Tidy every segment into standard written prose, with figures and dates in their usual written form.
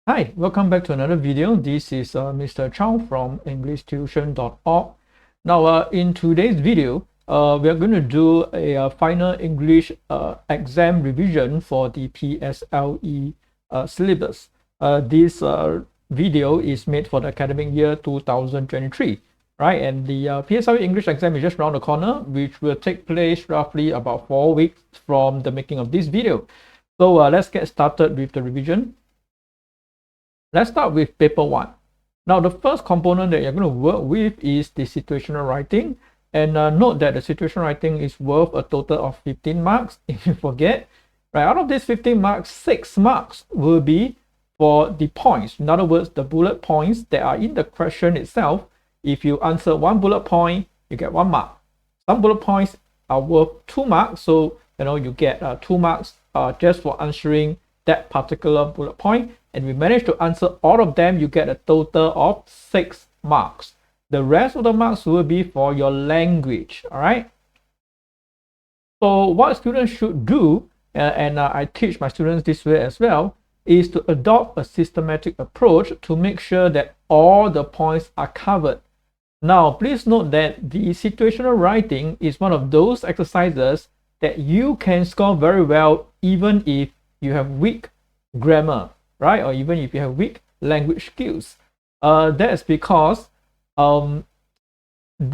Hi, welcome back to another video. This is Mr. Chow from EnglishTuition.org. Now, in today's video, we are going to do a final English exam revision for the PSLE syllabus. This video is made for the academic year 2023, right? And the PSLE English exam is just around the corner, which will take place roughly about 4 weeks from the making of this video. So let's get started with the revision. Let's start with paper 1. Now, the first component that you're going to work with is the situational writing. And note that the situational writing is worth a total of 15 marks. If you forget, right, out of these 15 marks, 6 marks will be for the points. In other words, the bullet points that are in the question itself. If you answer one bullet point, you get 1 mark. Some bullet points are worth 2 marks. So, you get 2 marks just for answering that particular bullet point. And we manage to answer all of them, you get a total of 6 marks. The rest of the marks will be for your language, all right? So what students should do, and I teach my students this way as well, is to adopt a systematic approach to make sure that all the points are covered. Now, please note that the situational writing is one of those exercises that you can score very well even if you have weak grammar, right? Or even if you have weak language skills. That's because the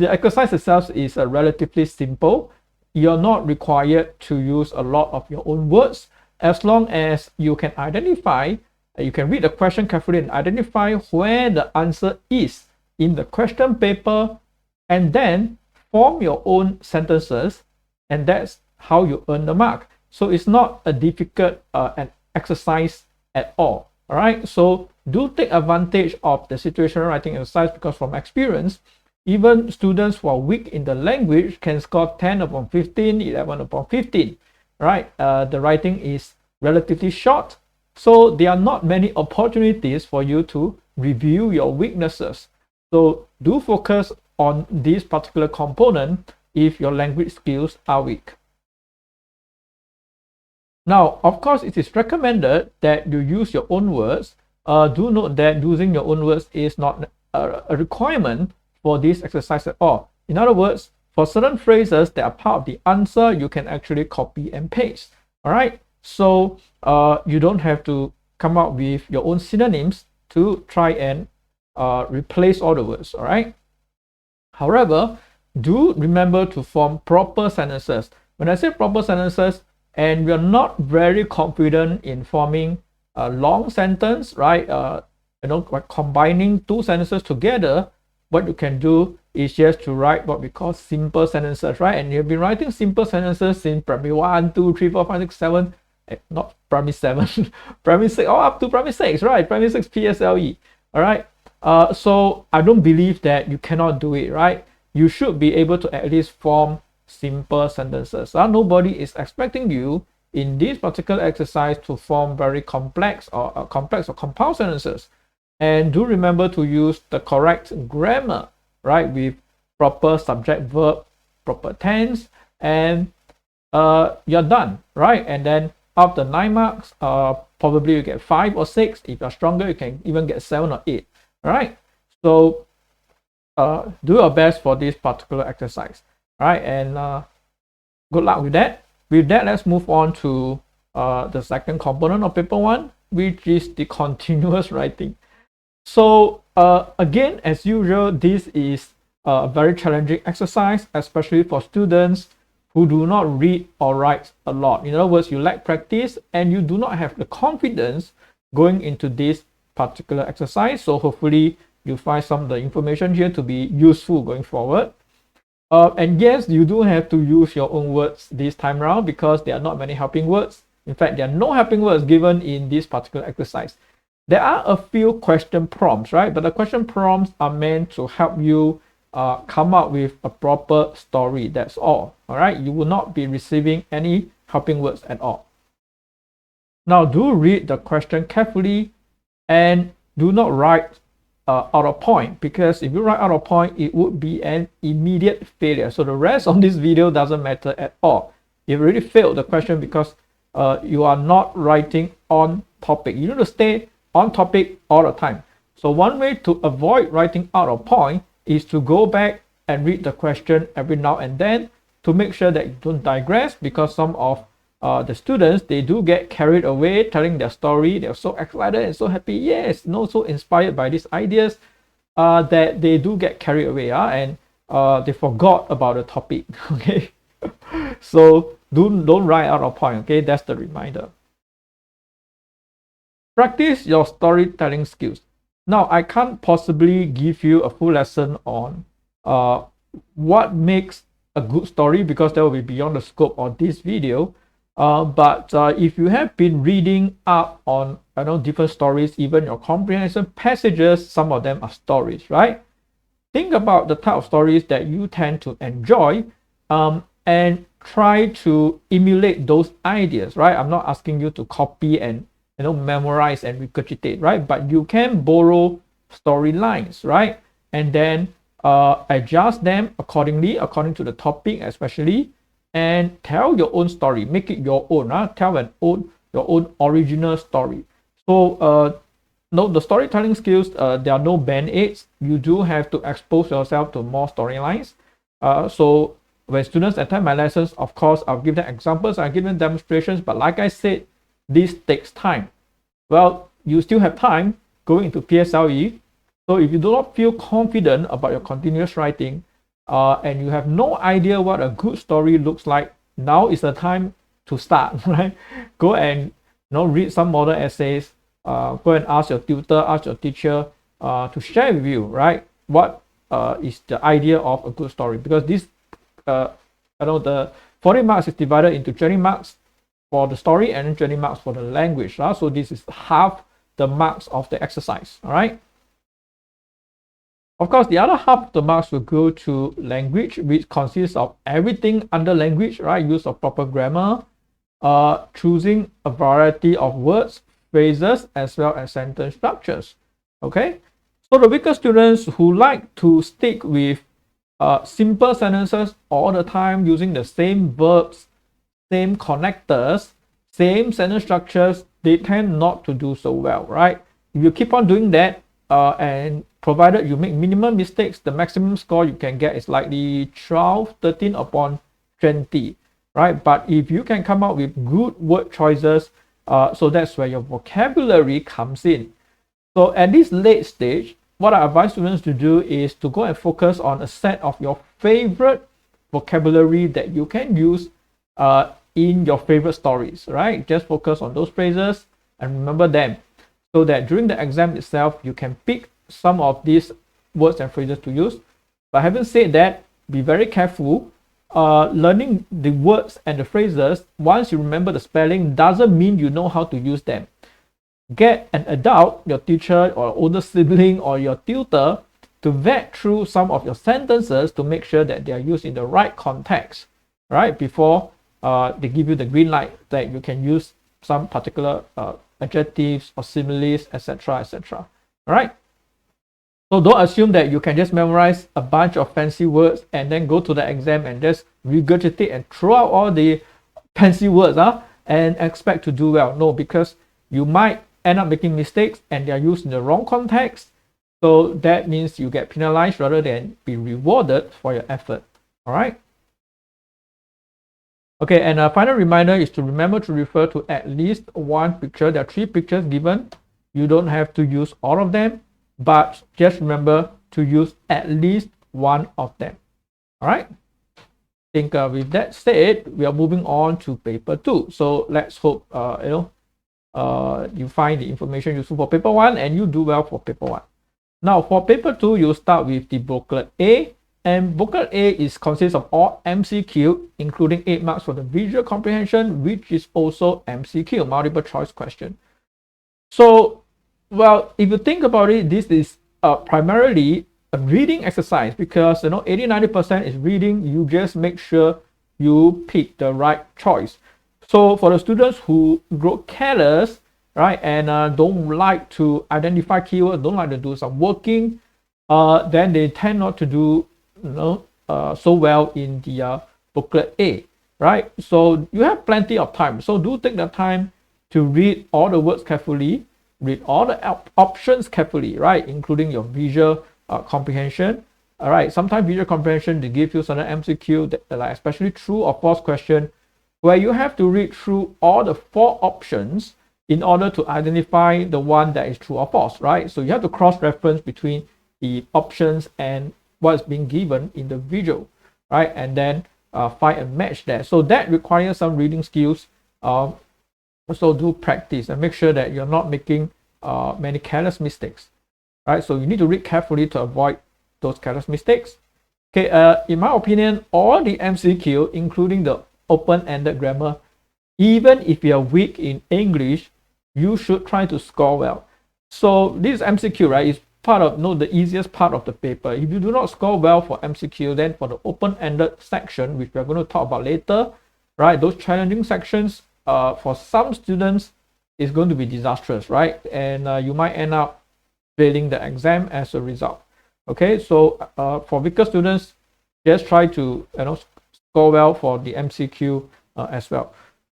exercise itself is relatively simple. You're not required to use a lot of your own words, as long as you can identify, you can read the question carefully and identify where the answer is in the question paper, and then form your own sentences, and that's how you earn the mark. So it's not a difficult an exercise at all. All right, so do take advantage of the situational writing exercise, because from experience, even students who are weak in the language can score 10 upon 15, 11 upon 15, right? The writing is relatively short, so there are not many opportunities for you to review your weaknesses. So do focus on this particular component if your language skills are weak. Now, of course, it is recommended that you use your own words. Do note that using your own words is not a requirement for this exercise at all. In other words, for certain phrases that are part of the answer, you can actually copy and paste. All right, so you don't have to come up with your own synonyms to try and replace all the words. All right. However, do remember to form proper sentences. When I say proper sentences, and we are not very confident in forming a long sentence, right? Like combining 2 sentences together, what you can do is just to write what we call simple sentences, right? And you've been writing simple sentences in primary 1, 2, 3, 4, 5, 6, 7, not primary 7, primary 6, or up to primary 6, right? Primary 6 PSLE, all right? So I don't believe that you cannot do it, right? You should be able to at least form simple sentences. Nobody is expecting you in this particular exercise to form very complex or compound sentences. And do remember to use the correct grammar, right? With proper subject, verb, proper tense, and you're done, right? And then after 9 marks, probably you get 5 or 6. If you're stronger, you can even get 7 or 8, right? So do your best for this particular exercise. All right, and good luck with that. With that, let's move on to the second component of paper 1, which is the continuous writing. So again, as usual, this is a very challenging exercise, especially for students who do not read or write a lot. In other words, you lack practice and you do not have the confidence going into this particular exercise. So hopefully you find some of the information here to be useful going forward. And yes, you do have to use your own words this time around, because there are not many helping words. In fact, there are no helping words given in this particular exercise. There are a few question prompts, right? But the question prompts are meant to help you come up with a proper story. That's all right? You will not be receiving any helping words at all. Now, do read the question carefully and do not write out of point, because if you write out of point, it would be an immediate failure. So the rest of this video doesn't matter at all. You've already failed the question because you are not writing on topic. You need to stay on topic all the time. So one way to avoid writing out of point is to go back and read the question every now and then to make sure that you don't digress, because some of the students, they do get carried away telling their story. They're so excited and so happy, yes, so inspired by these ideas, that they do get carried away, and they forgot about the topic. Okay, so don't write out of point. Okay, that's the reminder. Practice your storytelling skills. Now, I can't possibly give you a full lesson on what makes a good story, because that will be beyond the scope of this video. But if you have been reading up on different stories, even your comprehension passages, some of them are stories, right? Think about the type of stories that you tend to enjoy, and try to emulate those ideas, right? I'm not asking you to copy and memorize and regurgitate, right? But you can borrow storylines, right? And then adjust them accordingly, according to the topic especially, and tell your own story, make it your own, tell your own original story. So the storytelling skills, there are no band-aids. You do have to expose yourself to more storylines. So when students attend my lessons, of course, I'll give them examples, I'll give them demonstrations, but like I said, this takes time. Well, you still have time going into PSLE. So if you do not feel confident about your continuous writing, and you have no idea what a good story looks like, now is the time to start, right? Go and read some model essays, go and ask your tutor, ask your teacher to share with you, right? What is the idea of a good story? Because this, the 40 marks is divided into 20 marks for the story and then 20 marks for the language. So this is half the marks of the exercise, all right? Of course, the other half of the marks will go to language, which consists of everything under language, right? Use of proper grammar, choosing a variety of words, phrases, as well as sentence structures, okay? So the weaker students who like to stick with simple sentences all the time, using the same verbs, same connectors, same sentence structures, they tend not to do so well, right? If you keep on doing that, and provided you make minimum mistakes, the maximum score you can get is likely 12, 13 upon 20, right? But if you can come up with good word choices, so that's where your vocabulary comes in. So at this late stage, what I advise students to do is to go and focus on a set of your favorite vocabulary that you can use in your favorite stories, right? Just focus on those phrases and remember them, so that during the exam itself, you can pick some of these words and phrases to use. But having said that, be very careful. Learning the words and the phrases, once you remember the spelling, doesn't mean you know how to use them. Get an adult, your teacher or older sibling or your tutor, to vet through some of your sentences to make sure that they are used in the right context, right? Before they give you the green light that you can use some particular adjectives or similes, etc., etc. All right. So don't assume that you can just memorize a bunch of fancy words and then go to the exam and just regurgitate and throw out all the fancy words, and expect to do well. No, because you might end up making mistakes and they are used in the wrong context. So that means you get penalized rather than be rewarded for your effort. All right. Okay, and a final reminder is to remember to refer to at least one picture. There are 3 pictures given. You don't have to use all of them, but just remember to use at least one of them. All right. I think with that said, we are moving on to paper 2. So let's hope you find the information useful for paper 1 and you do well for paper 1. Now for paper 2, you start with the booklet A. And booklet A consists of all MCQ, including 8 marks for the visual comprehension, which is also MCQ, multiple choice question. So, well, if you think about it, this is primarily a reading exercise, because 80-90% is reading. You just make sure you pick the right choice. So for the students who grow careless, right, and don't like to identify keywords, don't like to do some working, then they tend not to do so well in the booklet A, right? So you have plenty of time. So do take the time to read all the words carefully, read all the options carefully, right? Including your visual comprehension. All right, sometimes visual comprehension, they give you certain MCQ, that, like especially true or false question, where you have to read through all the 4 options in order to identify the one that is true or false, right? So you have to cross-reference between the options and what's being given in the visual, right? And then find a match there. So that requires some reading skills. Also do practice and make sure that you're not making many careless mistakes, right? So you need to read carefully to avoid those careless mistakes. Okay, in my opinion, all the MCQ, including the open-ended grammar, even if you're weak in English, you should try to score well. So this MCQ, right, is part of the easiest part of the paper. If you do not score well for MCQ, then for the open-ended section, which we're going to talk about later, right, those challenging sections, for some students, is going to be disastrous, right? And you might end up failing the exam as a result. Okay, so for weaker students, just try to score well for the MCQ as well.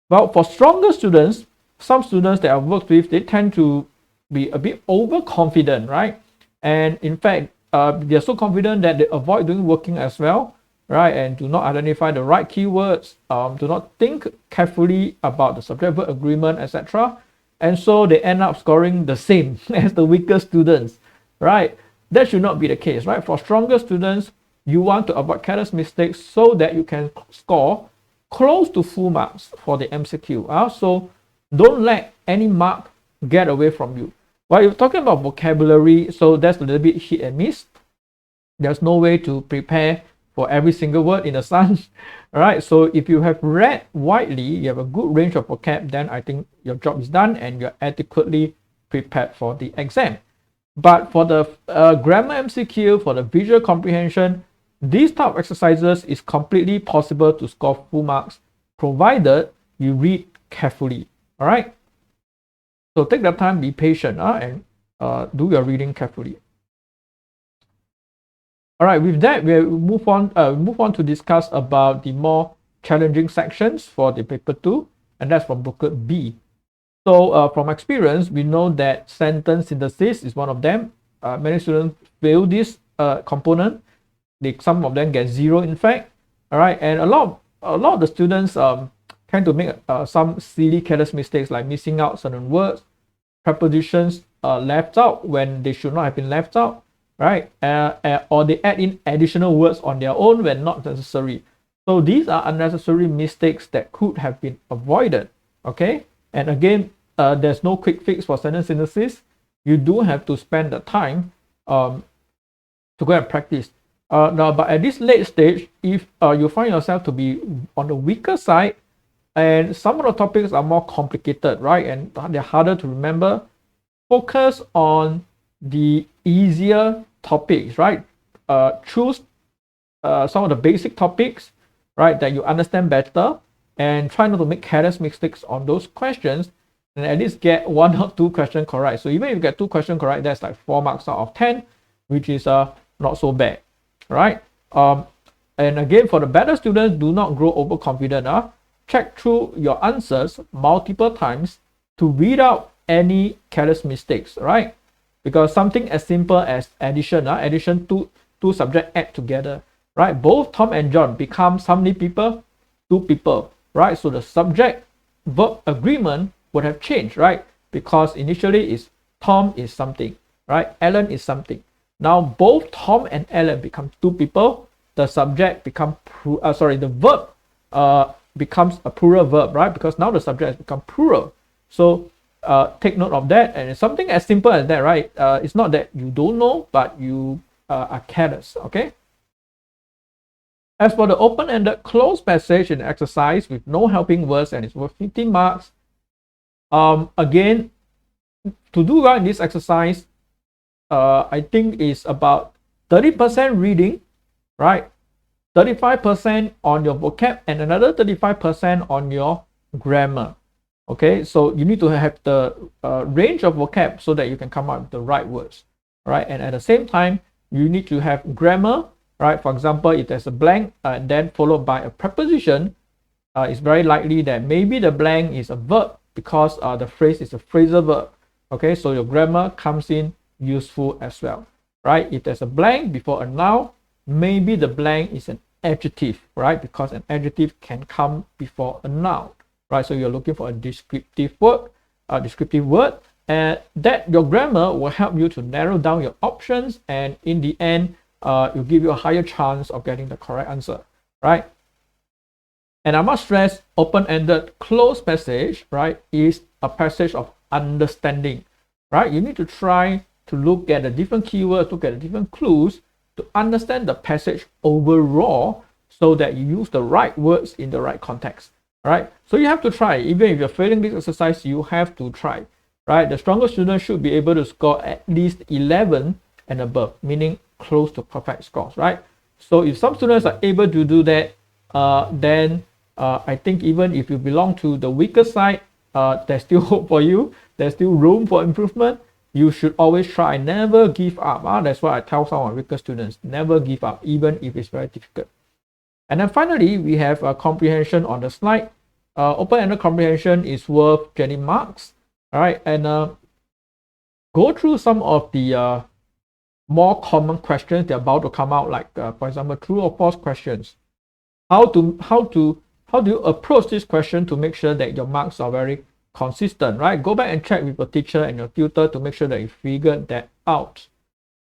But for stronger students, some students that I've worked with, they tend to be a bit overconfident, right? And in fact, they're so confident that they avoid doing working as well, right? And do not identify the right keywords, do not think carefully about the subject-verb agreement, etc. And so they end up scoring the same as the weaker students, right? That should not be the case, right? For stronger students, you want to avoid careless mistakes so that you can score close to full marks for the MCQ. So don't let any mark get away from you. While you're talking about vocabulary, so that's a little bit hit and miss. There's no way to prepare for every single word in the sun. All right, so if you have read widely, you have a good range of vocab, then I think your job is done and you're adequately prepared for the exam. But for the grammar MCQ, for the visual comprehension, these type of exercises is completely possible to score full marks, provided you read carefully. All right. So take the time, be patient, and do your reading carefully. All right. With that, we'll move on to discuss about the more challenging sections for the paper 2, and that's from Booklet B. So from experience, we know that sentence synthesis is one of them. Many students fail this component. Some of them get 0, in fact. All right, and a lot of the students tend to make some silly, careless mistakes, like missing out certain words, prepositions left out when they should not have been left out, right? Or they add in additional words on their own when not necessary. So these are unnecessary mistakes that could have been avoided. Okay. And again, there's no quick fix for sentence synthesis. You do have to spend the time to go and practice. Now, but at this late stage, if you find yourself to be on the weaker side, and some of the topics are more complicated, right, and they're harder to remember, focus on the easier topics, right? Choose some of the basic topics, right, that you understand better, and try not to make careless mistakes on those questions, and at least get 1 or 2 questions correct. So even if you get 2 questions correct, that's like 4 marks out of 10, which is not so bad, right? And again, for the better students, do not grow overconfident. Check through your answers multiple times to weed out any careless mistakes, right? Because something as simple as addition, two subjects add together, right? Both Tom and John become how many people? 2 people, right? So the subject verb agreement would have changed, right? Because initially is Tom is something, right? Alan is something. Now both Tom and Alan become 2 people. The subject become the verb becomes a plural verb, right? Because now the subject has become plural. So take note of that. And it's something as simple as that, right? It's not that you don't know, but you are careless. Okay. As for the open-ended closed passage in exercise with no helping words and it's worth 15 marks. Again, to do well in this exercise, I think is about 30% reading, right? 35% on your vocab and another 35% on your grammar. Okay, so you need to have the range of vocab so that you can come up with the right words, right? And at the same time, you need to have grammar, right? For example, if there's a blank and then followed by a preposition, it's very likely that maybe the blank is a verb because the phrase is a phrasal verb. Okay, so your grammar comes in useful as well, right? If there's a blank before a noun, maybe the blank is an adjective, right? Because an adjective can come before a noun, right? So you're looking for a descriptive word, and that your grammar will help you to narrow down your options, and in the end, it will give you a higher chance of getting the correct answer, right? And I must stress, open-ended closed passage, right, is a passage of understanding, right? You need to try to look at the different keywords, look at the different clues to understand the passage overall so that you use the right words in the right context, right? So you have to try. Even if you're failing this exercise, you have to try, right? The stronger student should be able to score at least 11 and above, meaning close to perfect scores, right? So if some students are able to do that, then I think even if you belong to the weaker side, there's still hope for you. There's still room for improvement. You should always try, never give up. That's what I tell some of my weaker students, never give up, even if it's very difficult. And then finally, we have a comprehension on the slide. Open-ended comprehension is worth 20 marks. All right, and go through some of the more common questions that are about to come out, like for example, true or false questions. How do you approach this question to make sure that your marks are very consistent, right? Go back and check with your teacher and your tutor to make sure that you figured that out.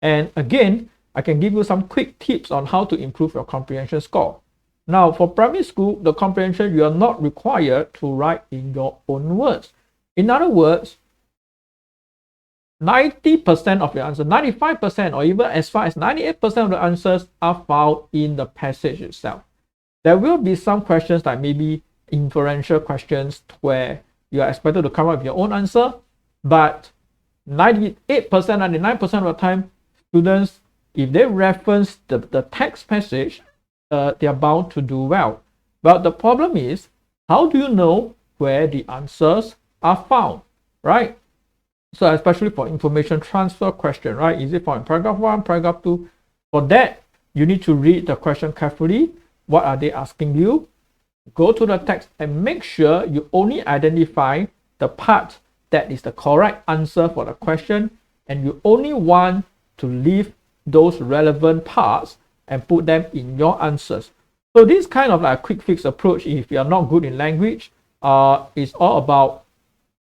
And again, I can give you some quick tips on how to improve your comprehension score. Now, for primary school, the comprehension, you are not required to write in your own words. In other words, 90% of your answer, 95%, or even as far as 98% of the answers are found in the passage itself. There will be some questions like maybe inferential questions where you are expected to come up with your own answer, but 98%, 99% of the time, students, if they reference the text passage, they are bound to do well. But the problem is, how do you know where the answers are found, right? So especially for information transfer question, right? Is it found in paragraph 1, paragraph 2? For that, you need to read the question carefully. What are they asking you? Go to the text and make sure you only identify the part that is the correct answer for the question, and you only want to leave those relevant parts and put them in your answers. So this kind of like a quick fix approach, if you are not good in language, is all about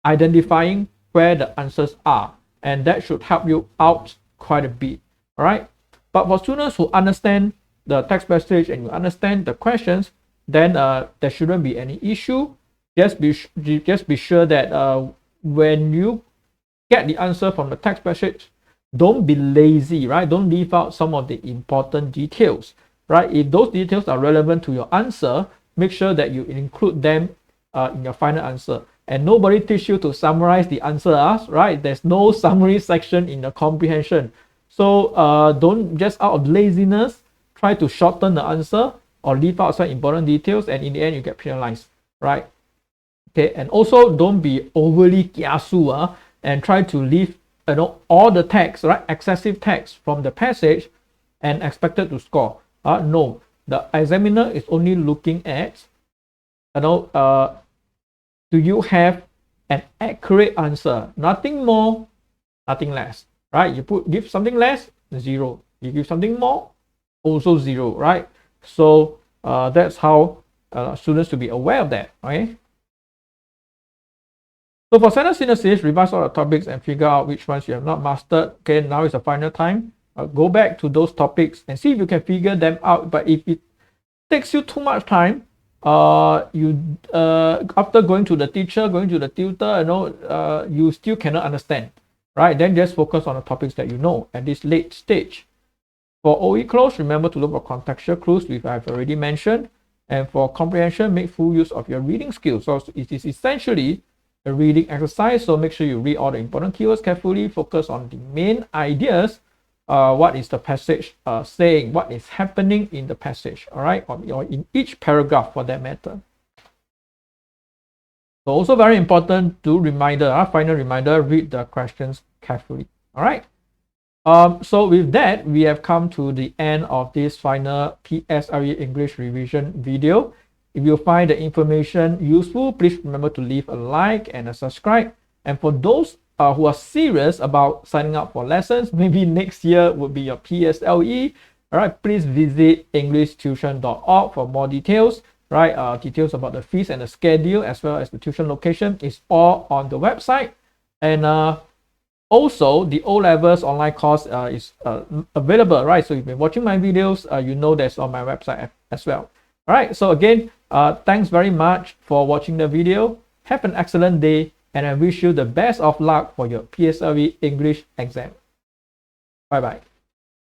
identifying where the answers are, and that should help you out quite a bit. All right, but for students who understand the text passage and you understand the questions, then there shouldn't be any issue. Just be sure that when you get the answer from the text passage, don't be lazy, right? Don't leave out some of the important details, right? If those details are relevant to your answer, make sure that you include them in your final answer. And nobody teach you to summarize the answer, right? There's no summary section in the comprehension. So don't just out of laziness try to shorten the answer or leave out some important details, and in the end you get penalized, right? Okay, and also don't be overly kiasu and try to leave all the text, right? Excessive text from the passage and expected to score. No, the examiner is only looking at do you have an accurate answer? Nothing more, nothing less, right? You give something less, 0. You give something more, also 0, right? So that's how students to be aware of that, okay? So for sentence synthesis, revise all the topics and figure out which ones you have not mastered. Okay, now is the final time. Go back to those topics and see if you can figure them out. But if it takes you too much time, you after going to the teacher, going to the tutor, you still cannot understand, right? Then just focus on the topics that you know at this late stage. For OE close, remember to look for contextual clues, which I've already mentioned. And for comprehension, make full use of your reading skills. So it is essentially a reading exercise. So make sure you read all the important keywords carefully, focus on the main ideas. What is the passage saying? What is happening in the passage? All right, or in each paragraph for that matter. So also very important to final reminder, read the questions carefully. All right. So with that, we have come to the end of this final PSLE English revision video. If you find the information useful, please remember to leave a like and a subscribe. And for those who are serious about signing up for lessons, maybe next year would be your PSLE, all right, please visit englishttution.org for more details, right? Details about the fees and the schedule, as well as the tuition location, is all on the website. And also, the O-levels online course is available, right? So if you've been watching my videos, you know that's on my website as well. All right, so again, thanks very much for watching the video. Have an excellent day, and I wish you the best of luck for your PSLE English exam. Bye-bye.